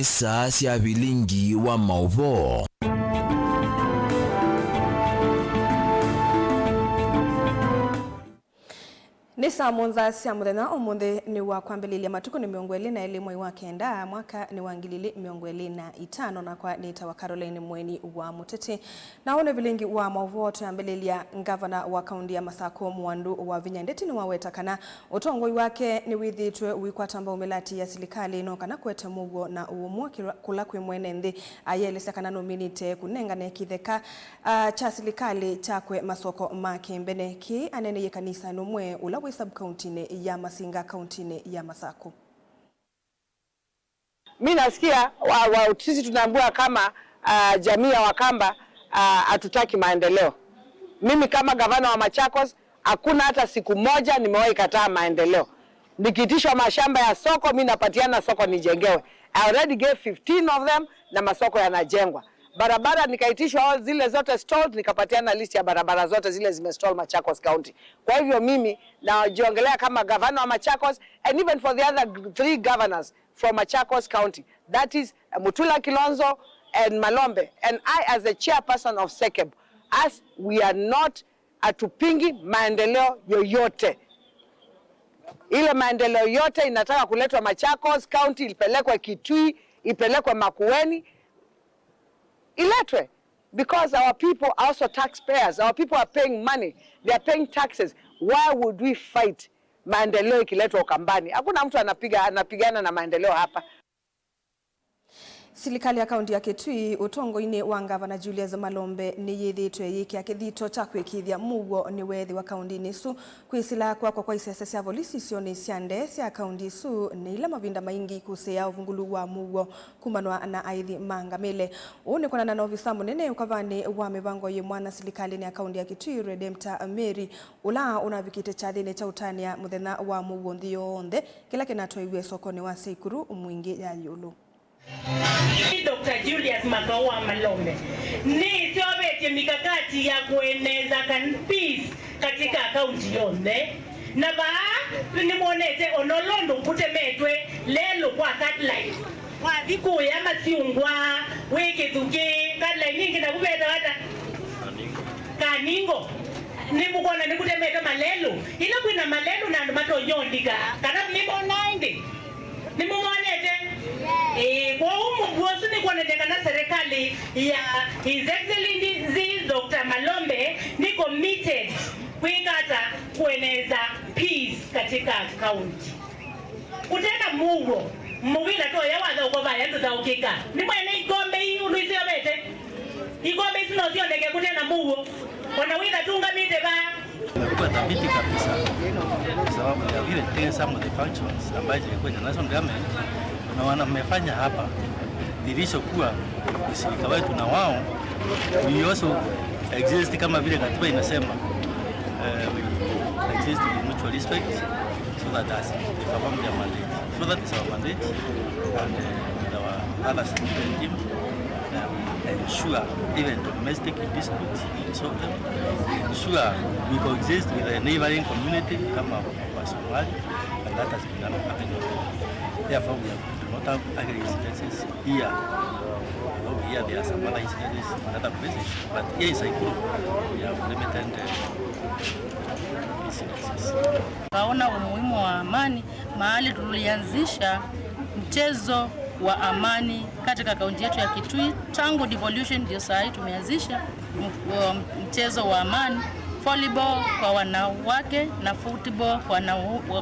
ni saa cia bilingi wa mauvo. Ni saa monza cia muthenya umuthi ni wa kwambĩrĩria matuko ni miongo ili na elimu wa kenda mwaka ni wa ngilili miongo ili na itano na kwa nita wa Caroline Mweni wa Muteti na one vilingi wa mauvoto ambĩrĩria ngavana wa kaunti ya Masako Mwandu wa Vinyandeti ni waweta kana utongoi wake ni withitwe wikwatamba umelati ya serikali no kana kwete mugo na uumwa kula kwi mwene nthi ayelesa kana nominite kunengane kitheka cha serikali chakwe masoko makembene ki anene yekanisa nomwe ula sub-county ya Masinga county ya Masako. Mimi nasikia sisi tunaambua kama jamii ya Wakamba hatutaki maendeleo. Mimi kama gavana wa Machakos hakuna hata siku moja nimewahi kataa maendeleo. Nikitishwa mashamba ya soko mimi napatiana soko nijengewe. I already gave 15 of them na masoko yanajengwa. Barabara nikaitishwa zile zote stalled nikapatiana list ya barabara zote zile zimestall Machakos County. Kwa hivyo mimi najiongelea kama governor wa Machakos and even for the other 3 governors from Machakos County. That is Mutula Kilonzo and Malombe and I as the chairperson of SEKEB. As we are not atupingi maendeleo yoyote. Ile maendeleo yote inataka kuletwa Machakos County, ipelekwe Kitui, ipelekwe Makueni. Iletwe, because our people are also taxpayers. Our people are paying money. They are paying taxes. Why would we fight maendeleo ikiletwa Ukambani? Hakuna mtu anapigana na maendeleo hapa. Serikali ya kaunti ya Kitui utongo-ini wa ngavana Julius Malombe ni yithitwe yiki akithito cha kwikithia mugo ni wethi wa kaunti nisu kwisila kwa isese cia polisi sioni ciande cia kaunti su ni ila mavinda maingi kusea uvungulu wa mugo kumanwa na aithi mangamile une kwana na ofisa munene ukavani wa mivango ye mwana serikali ni ya kaunti ya Kitui Redemptor Mary ula unavikite cha thine cha utania muthenya wa mugo nthio onthe kila kinatwa sokoni wa Seikuru mwingi ya yulu. Dr. Julius Magawa Malombe ni siobete mikakati ya kueneza peace katika kaunti yonde na ni monete onolondo kutemetwe lelo kwa catline wa viku ya masiungwa weke tuke catline nyingi na kubeta hata kaningo ni mukona ni kutemeta malelo ila kwina malelo na matonyondika kana ni 90 ni monete kwa umuguosu ni kwa neteka na serikali ya His Excellency Dr. Malombe ni committed kuikata kueneza peace katika county. Kutena mugo, mwila to ya waza ukoba ya tutaukika. Ni mwene igombe hii unuisi ya bete. Igombe hii sinozio ndege kutena mugo. Wanawida tunga mite ba. Kwa tabiti kabisa. Sababu ya vile tena some of the functions ambazo zilikuwa national government na wanamefanya hapa dirisho kuwa ushirika wetu na wao we also exist kama vile katiba inasema we exist in mutual respect so that as pamoja mandate so that is our mandate and with our other security team ensure even domestic disputes in solve them ensure we coexist with the neighboring community kama Wasomali and that has been happening. Therefore we not have agri incidences here. Although here there are some other incidences in other places, but here in Saikuru we have limited incidences. Waona umuhimu wa amani mahali tulianzisha mchezo wa amani katika kaunti yetu ya Kitui tangu devolution ndio saa hii tumeanzisha mchezo wa amani, volleyball kwa wanawake na football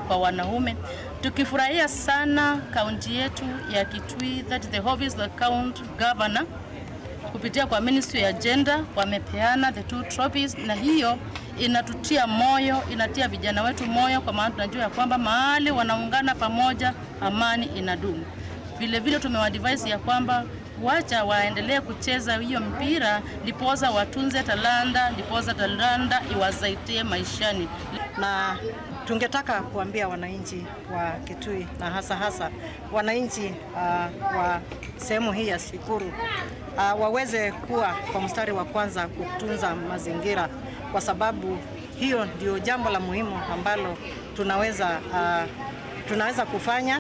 kwa wanaume. Tukifurahia sana kaunti yetu ya Kitui that the office of the county governor kupitia kwa ministry ya gender wamepeana the 2 trophies na hiyo inatutia moyo, inatia vijana wetu moyo kwa maana tunajua ya kwamba mahali wanaungana pamoja amani inadumu. Vile vile tumewadvise ya kwamba wacha waendelee kucheza hiyo mpira ndiposa watunze talanta, ndiposa talanta iwasaidie maishani. Na tungetaka kuambia wananchi wa Kitui na hasa wananchi wa sehemu hii ya Sikuru waweze kuwa kwa mstari wa kwanza kutunza mazingira kwa sababu hiyo ndio jambo la muhimu ambalo tunaweza kufanya.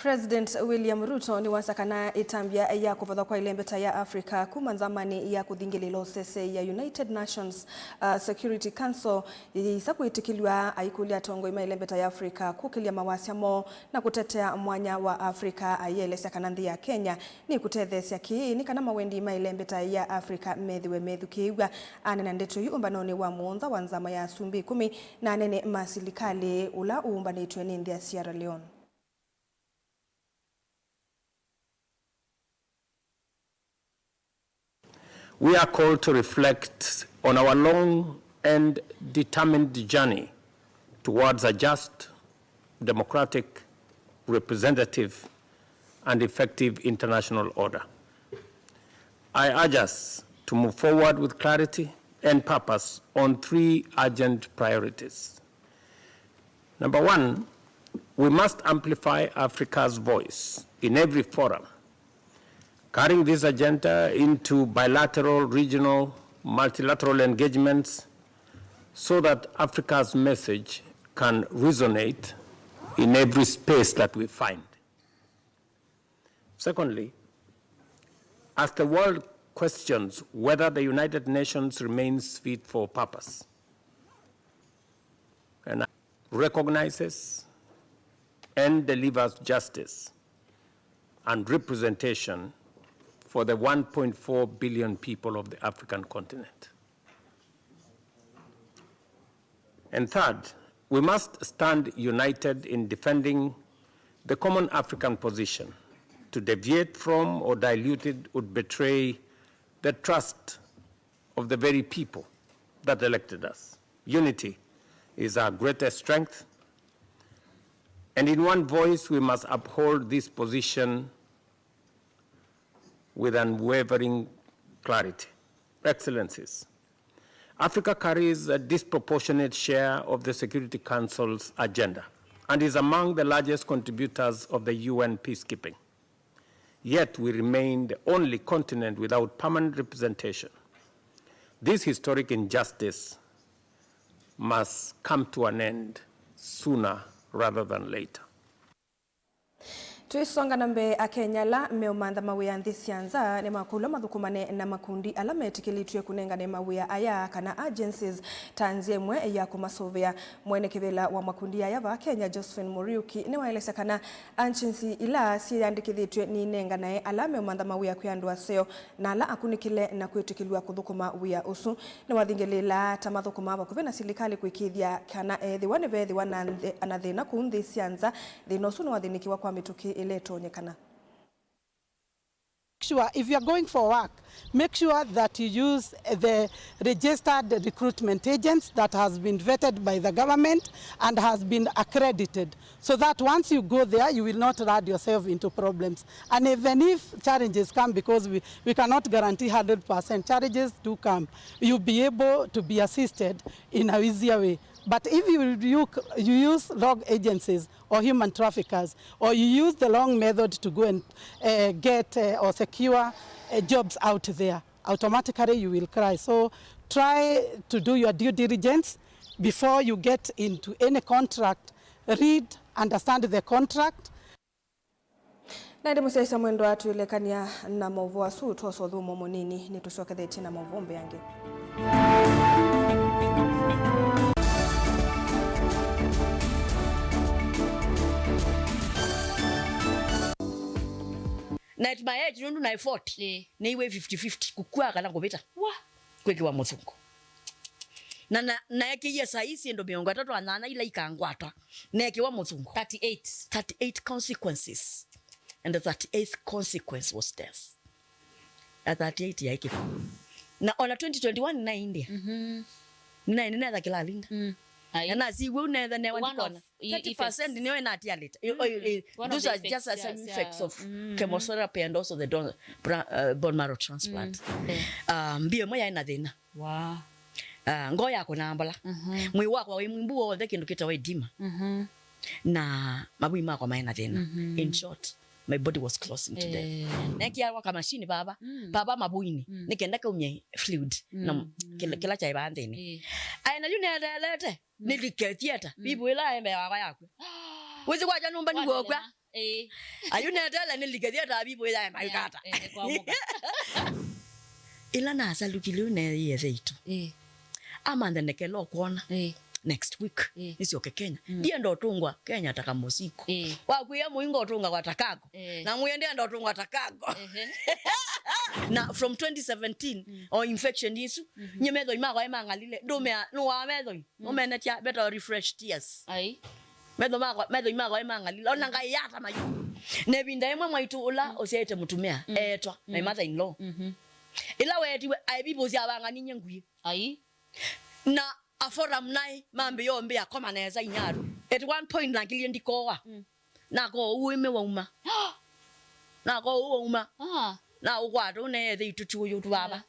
President William Ruto ni wasakana itambia ya kuvadha kwa ilembeta ya Afrika kumanzamani ya kuthingililo sese ya United Nations Security Council isa kuitikiliwa aikulia tongo ima ilembeta ya Afrika kukilia mawasiamo na kutetea mwanya wa Afrika ayelesya kanandhi ya Kenya ni kutethesya ki ni kana mawendi ima ilembeta ya Afrika methiwe methukiwa anena ndeto yu umbanoni wa muonza wanzama ya sumbi 10 na nene masilikali ula uumbanitwe ni nthi ya Sierra Leone. We are called to reflect on our long and determined journey towards a just, democratic, representative, and effective international order. I urge us to move forward with clarity and purpose on 3 urgent priorities. Number 1, we must amplify Africa's voice in every forum, carrying this agenda into bilateral, regional, multilateral engagements so that Africa's message can resonate in every space that we find. Secondly, as the world questions whether the United Nations remains fit for purpose and recognizes and delivers justice and representation for the 1.4 billion people of the African continent. And third, we must stand united in defending the common African position. To deviate from or dilute it would betray the trust of the very people that elected us. Unity is our greatest strength, and in one voice we must uphold this position with unwavering clarity. Excellencies, Africa carries a disproportionate share of the Security Council's agenda and is among the largest contributors of the UN peacekeeping. Yet we remain the only continent without permanent representation. This historic injustice must come to an end sooner rather than later. Tuisonga nambe Kenya la meumandha mawia nthisianza ni makula mathukumane na makundi ala metikilitwe kunenga ne mawia aya kana agencies tanzie mwe ya kumasovea mwene kivela wa makundi aya va Kenya Josephine Muriuki ni waelesa kana agency ila si yandikithitwe ni nenga nae ala meumandha mawia kuyandwa seo na ala akunikile na kuitikilwa kuthukuma wia usu ni wathingelila tamathukuma bakuvena silikali kuikithia kana thiwane vethi wana anathina kunthisianza thinosu ni wathinikiwa kwa mituki Sure, if you are going for work, make sure that you use the registered recruitment agents that has been vetted by the government and has been accredited, so that once you go there, you will not run yourself into problems. And even if challenges come, because we cannot guarantee 100%, challenges do come, you'll be able to be assisted in a easier way. But if you use rogue agencies or human traffickers, or you use the long method to go and get or secure jobs out there, automatically you will cry. So try to do your due diligence before you get into any contract. Read, understand the contract. Na ndi musesa mwendo atu ilekania na movu wa su toso dhumo monini ni tusioketheti na movombe yange. Na at my age nundu na 40 ni iwe 50-50 kukua kana kubita kwekiwa muthungu na yake ya saisi ndo miongo 3 anana ila ikangwata na yake wa muthungu 38 consequences, and the 38th consequence was death at 38 yake na on 2021 na India na nina da kila linda na si we na the 30% niwe na atia late. Those are just some effects of chemotherapy and also the bone marrow transplant. Mbio moya ina thina ngoya yako na ambala mwi wako wa mwimbu wo the kindu kita dima na mabui mako maina thina. In short, my body was closing to death. Nekia waka machine baba mabuini nikenda ka unye fluid na kila cha ibandeni aina yune lete niliketia bibu ila embe wako yako wezi kwa nyumba ni gokwa ayune tala niligadia tabibo ya mayukata kwa muka ila na asalukiliu na yezeito amanda nekelo kuona next week nisioke Kenya ndiye ndo tungwa Kenya takamosiko wakuya muingo tunga watakago na muyende ndo tungwa takago na from 2017 or infection yisu nyemedo imago imangalile dume no amedo omena tia better refresh tears medo imago imangalile onanga yata mayu nebinda emwe mwaitu ula osiete mutumia etwa my mother in law ila weti aibibo ziyabanga ninyenguye na afora mnai mambe yombe yakoma neza inyaru at one point langilie ndikowa nako uime wauma nako uuma na ukwatu ne the ituchuyo tubaba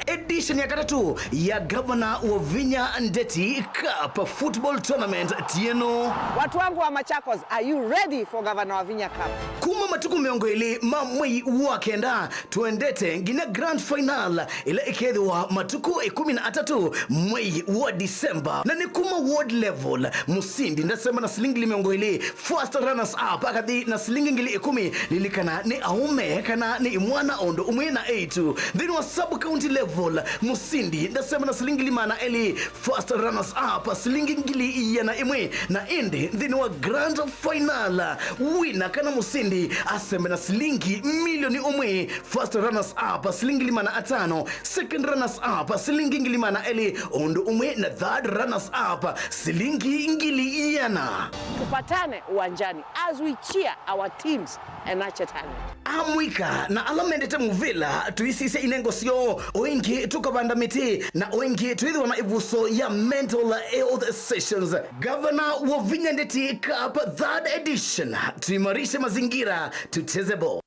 Edition ya katatu ya Governor wa Vinya Ndeti Cup Football Tournament tieno. Watu wangu wa Machakos, are you ready for Governor wa Vinya Cup? Kuma matuku miongo ili mamwei wakenda tuendete ngine grand final ila ikethwa matuku 13 mwei wa Disemba na ni kuma world level musindi ndasema na silingi miongo ili first runners up akadi na silingi ngili 10 lilikana ni aume kana ni mwana ondo umwe na 8 then wa sub county level musindi ndasema na silingi mana eli first runners up silingi ngili yana imwe na indi then wa grand final winner kana musindi asema na silingi milioni umwe first runners up silingi limana 5 second runners up silingi ngilimana eli ondo umwe na third runners up silingi ngili yana. Tupatane uwanjani as we cheer our teams and nurture talent. Amwika na alamendete muvila tuisise inengo sio oingi tukabanda miti na oingi tuidhiwa na ivuso ya mental health sessions. Governor wa Vinya Ndeti Cup third edition, tuimarishe mazingira tucheze ball.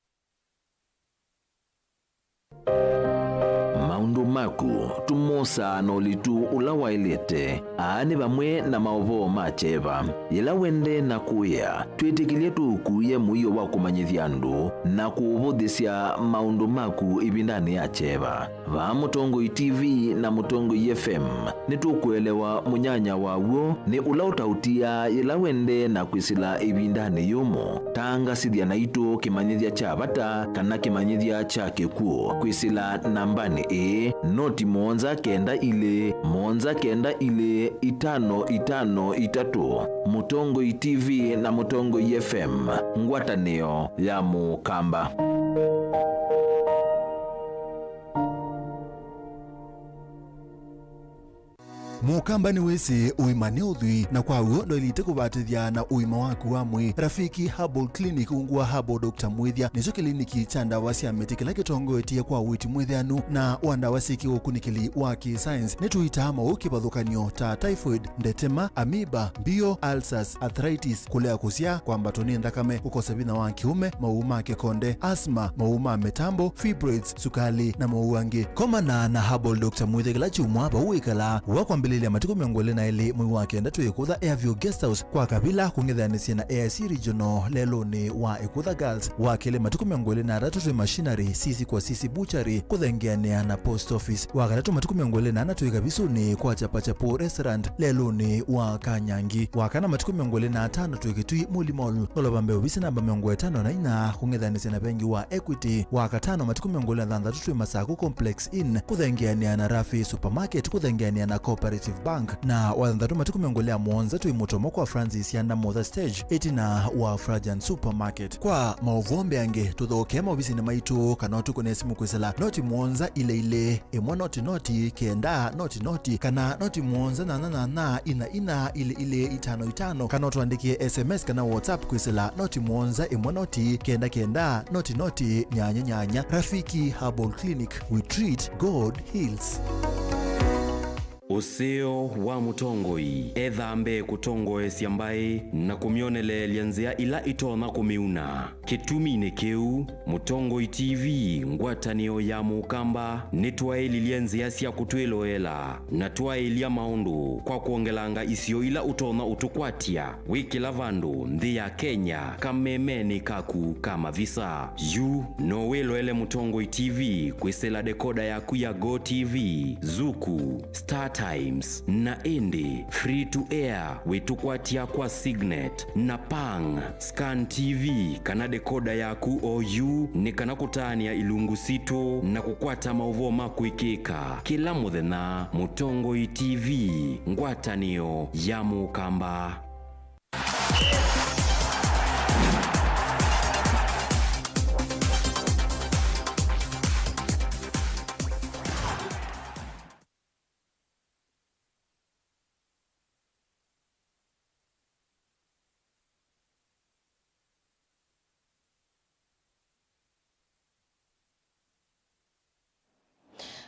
Maundu maku tumosa nolitu ulawailete aani bamwe na maovo macheva ila wende na kuya twitikilie tukuye muyo wa kumanyithia andu na kuuvudhisya maundu maku ibindani ya cheva va Mutongoi TV na Mutongoi FM nitukuelewa munyanya wawo ni ula utautia ila wende na kwisila ibindani yumo tanga sithia na itu kimanyithia cha bata kana kimanyithia cha kikuo kwisila nambani noti monza kenda ile 5553 Mutongoi TV na Mutongoi FM ngwatanio ya Mukamba. Mukamba ni wese uimane udhui na kwa uo ndo ilite kubatithia na uima waku wa mwi. Rafiki Herbal Clinic ungua Herbal Dr. Mwithia nicho kliniki cha ndawa cia miti kila kitongoetie kwa witi mwithianu na wandawa siki ukunikili wa ki-science nituita maukibadhukanio ta typhoid, ndetema, amoeba, bio, ulcers, arthritis, kulea kusia, kwambatoni thakame, kukosa bina wa kiume, mauma kikonde, asthma, mauma metambo, fibroids, sukali na mauangi. Komana na Herbal Dr. Mwithia kila chumwa bauikala wakwambili ya matuko miongole na ili mwi wake ndatu ikutha Airview Guest House kwa kabila kungithanisi na AIC Regional lelo ni wa ikutha Girls wakile matuko miongole na ratu machinery sisi kwa sisi butchery kuthengeania na post office wakatatu matuko miongole na natu ikabisu ni kwa chapachapo restaurant lelo ni wa Kanyangi wakana matuko miongole na tano tuikitui Mulimolu nolobambe ubisi namba miongole tano na ina kungithanisi na bengi wa Equity wakatano matuko miongole na tatu Masaku Complex Inn kuthengeania na Rafi Supermarket kuthengeania na Cooperative Bank na wadhandatu matuku miongolea muonza tuimotomo kwa Francis yanda Mother Stage etina wa Frajan Supermarket kwa mauvombe ange tuthoke maubisi ni maitu kanotu kune simu kwisela noti muonza ile emwa noti kenda noti kana noti muonza na ina ile 55 kanotu andikie SMS kana WhatsApp kwisela noti muonza emwa noti kenda noti nyanya. Rafiki Herbal Clinic, we treat, God heals. Useo wa Mutongoi ethambe kutongoe siambai na kumionele lianzia ila itona kumiuna kitumine keu Mutongoi TV ngwatanio ya Mukamba nitwaili lianzia sia kutweloela na twailia maundu kwa kuongelanga isio ila utona utukwatia wiki lavandu nthi ya Kenya kamemeni kaku kama visa yu no weloele Mutongoi TV kwisela dekoda ya kuya Go TV Zuku Star StarTimes na indi free to air witukwatia kwa Signet na Pang Scan TV kana dekoda yaku OU ni kana kutania ilungu sito na kukwata mauvo makuikika kila muthenya Mutongoi TV ngwatanio ya Mukamba.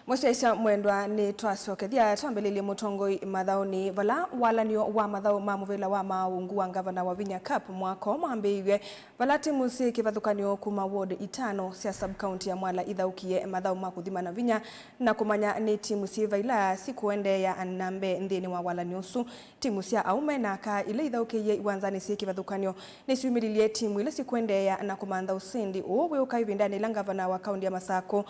Mwasia mwendwa ni twasokethia twambelilie Mutongoi mathaoni vala walanio wa mathao ma muvila wa maungu wa gavana wa Vinya Cup mwako mwambiiwe vala timu cia kivathukanio kuma ward 5 cia sub county ya Mwala ithaukie mathao ma kuthima na Vinya na kumanya ni timu cia vaila sikuende ya anambe nthini wa walanio su timu cia aume na ka ile ithaukie iwanzani cia kivathukanio ni ciumirilie timu ile sikuende ya na kumantha usindi uwe ukaivindani la gavana wa kaunti ya Masako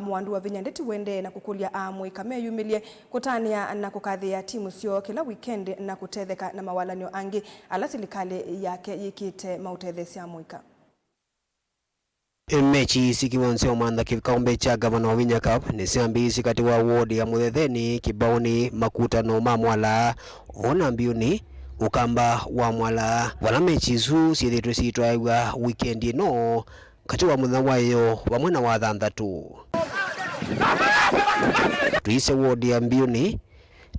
Mwandu wa Vinya ndeti wende na kukulia amwe kameyumilie kutania na kukathia timu sio kila weekend na kutetheka na mawalanio angi ala serikali yake yikite mautethesia amwika. Mechi sikiwanzia manda kikombe cha gavana wa Vinya Cup ni siambisi kati wa ward ya Muthetheni kibaoni makutano ma Mwala ona mbiuni ukamba wa Mwala wana mechi zu siethitwe sitwaigwa weekend ino kati wa muthenya wayo wa mwena wa thanthatu. Tuise ward ya mbiuni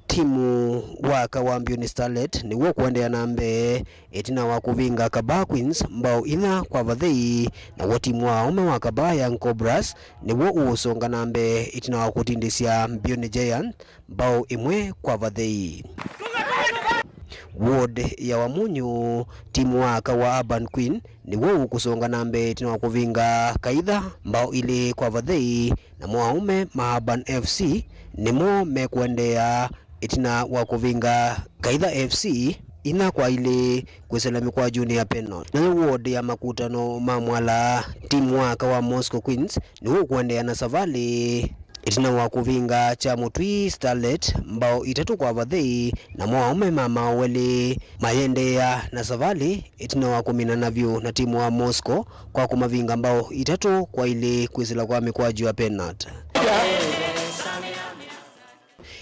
timu waka wa Mbiuni Starlet ni wo kuendea nambe etina wa kuvinga Kaba Queens mbao ina kwa vathei na wo timu wa ume wa Kaba Young Cobras ni wo usonga nambe etina wa kutindisia Mbiuni Giant mbao imwe kwa vathei. Ward ya Wamunyu timu waka wa Urban Queen ni wo kusonga nambe etina wa kuvinga Kaitha mbao ili kwa vathei na mwaume ma Urban FC nimo mekuendea itina wa kuvinga Kaitha FC ina kwa ile kweselami kwa junior penalty. Na ward ya makutano ma Mwala timu waka wa Moscow Queens ni wo kuendea na Savali itina wa kuvinga cha Mutwi Starlet mbao itatu kwa vathei na mwaume mama wele mayendea na Savali itina wa kumina navyo na timu wa Moscow kwa kumavinga mbao itatu kwa ile kwesela kwa mikwaju ya penalty.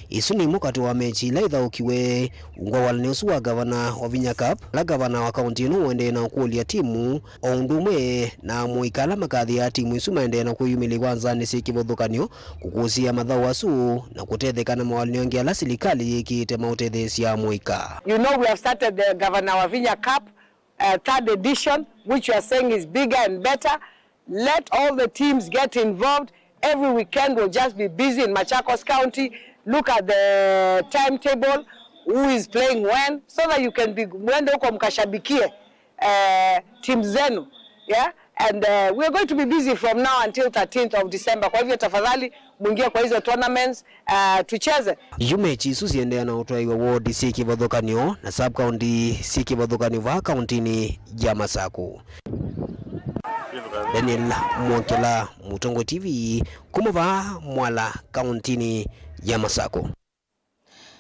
Isu ni mukati wa mechi ila ithaukiwe ungwa walaniosu wa gavana wa Vinya Cup la gavana wa kaunti ino wende na kuulia timu ondumwe na muikala makathi ya timu isu maende na kuyumili kwanzani si kivuthukanio kukusia mathau asu na kutetheka na mawalanio ngi ala serikali yikite mautethesia muika. You know, we have started the Governor wa Vinya Cup third edition, which we are saying is bigger and better. Let all the teams get involved. Every weekend we'll just be busy in Machakos County. Look at the timetable, who is playing when, so that you can be mwende huko mkashabikie team zenu, yeah, and we are going to be busy from now until 13th of December. Kwa hivyo tafadhali muingie kwa hizo tournaments tucheze. Yumechi susiendea na utwaiwa ward si kivathukanio na sub county si kivathukanio va county ni ya Masako. Daniel Mwakela, Mutongoi TV, kumuva Mwala county ni ya Masako.